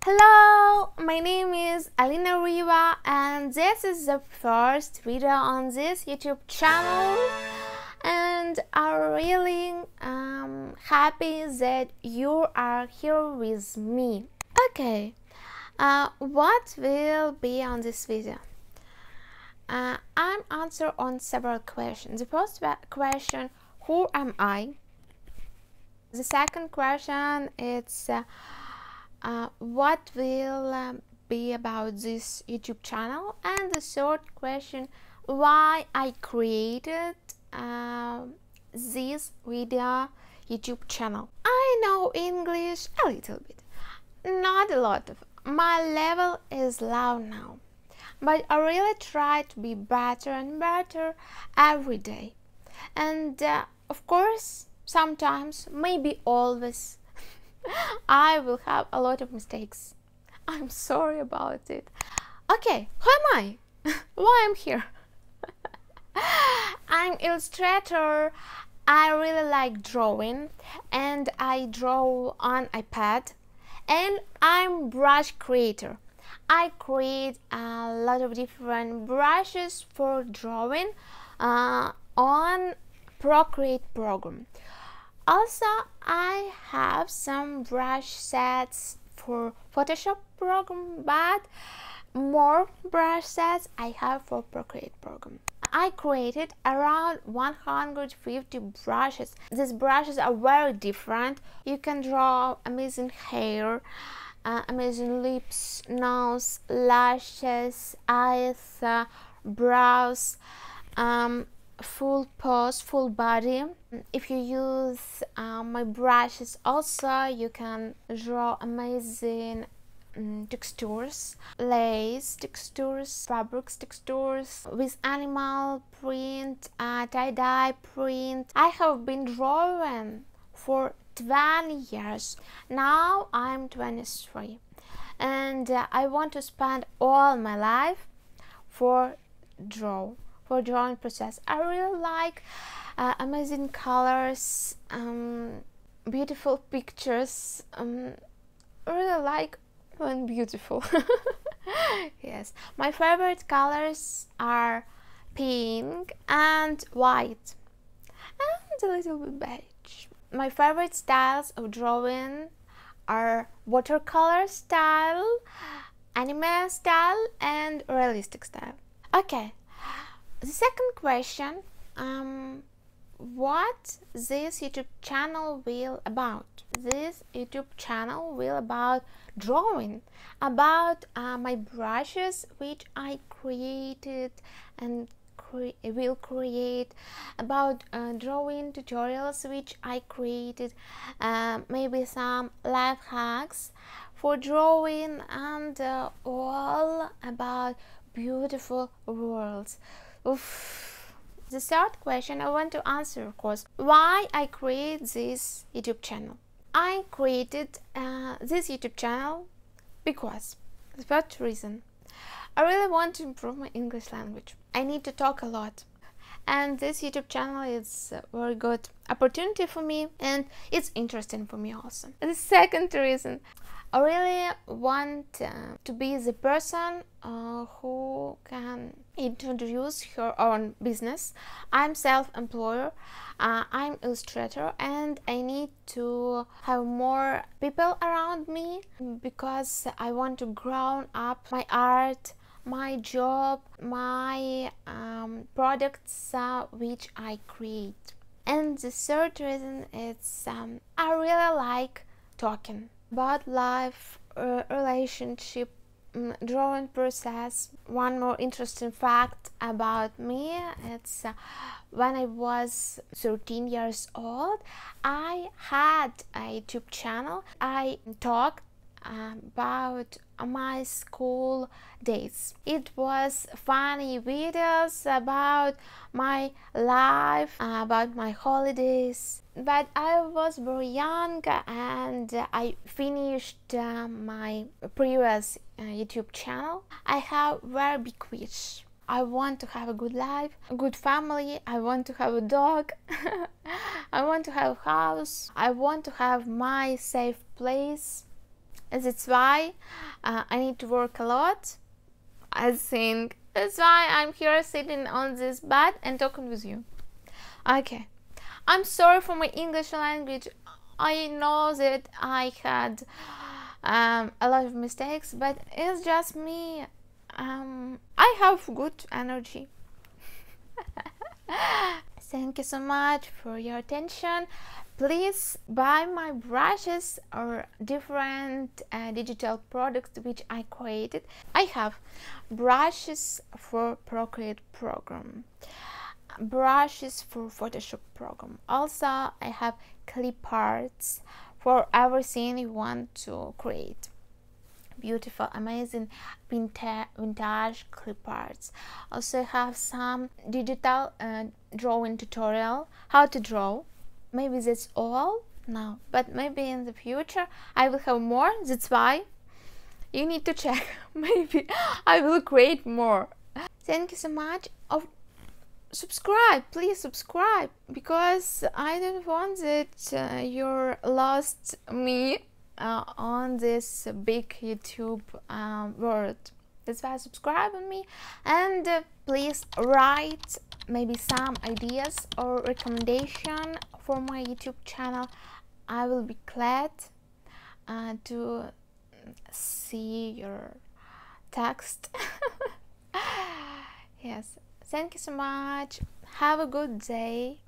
Hello, my name is Alina Reva and this is the first video on this YouTube channel, and I'm really happy that you are here with me. Okay, what will be on this video? I'm answer on several questions. The first question, who am I? The second question, it's what will be about this YouTube channel, and the third question, why I created this video YouTube channel. I know English a little bit, not a lot of. My level is low now, but I really try to be better and better every day, and of course sometimes, maybe always, I will have a lot of mistakes. I'm sorry about it. Okay, who am I? Why I'm here? I'm illustrator. I really like drawing, and I draw on iPad, and I'm brush creator. I create a lot of different brushes for drawing on Procreate program. Also, I have some brush sets for Photoshop program, but more brush sets I have for Procreate program. I created around 150 brushes. These brushes are very different. You can draw amazing hair, amazing lips, nose, lashes, eyes, brows, full pose, full body. If you use my brushes, also you can draw amazing textures, lace textures, fabrics textures with animal print, tie-dye print. I have been drawing for 20 years. Now I'm 23, and I want to spend all my life for drawing process. I really like amazing colors, beautiful pictures. I really like when beautiful. Yes, my favorite colors are pink and white and a little bit beige. My favorite styles of drawing are watercolor style, anime style, and realistic style. Okay, the second question, what this YouTube channel will about? This YouTube channel will about drawing, about my brushes which I created and will create, about drawing tutorials which I created, maybe some life hacks for drawing, and all about beautiful worlds. Oof. The third question I want to answer, of course, why I create this YouTube channel. I created this YouTube channel because, the first reason, I really want to improve my English language. I need to talk a lot, and this YouTube channel is a very good opportunity for me, and it's interesting for me also. The second reason, I really want to be the person who can introduce her own business. I'm self-employed, I'm illustrator, and I need to have more people around me because I want to grow up my art, my job, my products which I create. And the third reason is I really like talking about life, relationship, drawing process. One more interesting fact about me, it's when I was 13 years old, I had a YouTube channel. I talked about my school days. It was funny videos about my life, about my holidays, but I was very young and I finished my previous YouTube channel. I have very big wish. I want to have a good life, a good family. I want to have a dog. I want to have a house. I want to have my safe place. and that's why I need to work a lot. I think that's why I'm here sitting on this bed and talking with you. Okay, I'm sorry for my English language. I know that I had a lot of mistakes, but it's just me. I have good energy. Thank you so much for your attention. Please buy my brushes or different digital products which I created. I have brushes for Procreate program, brushes for Photoshop program. Also, I have clip arts for everything you want to create. Beautiful, amazing vintage clip arts. Also have some digital drawing tutorial, how to draw. Maybe that's all now, but maybe in the future I will have more. That's why you need to check. Maybe I will create more. Thank you so much. Subscribe, please subscribe, because I don't want that you're lost me on this big YouTube world. That's why subscribe on me, and please write maybe some ideas or recommendation for my YouTube channel. I will be glad to see your text. Yes, thank you so much. Have a good day.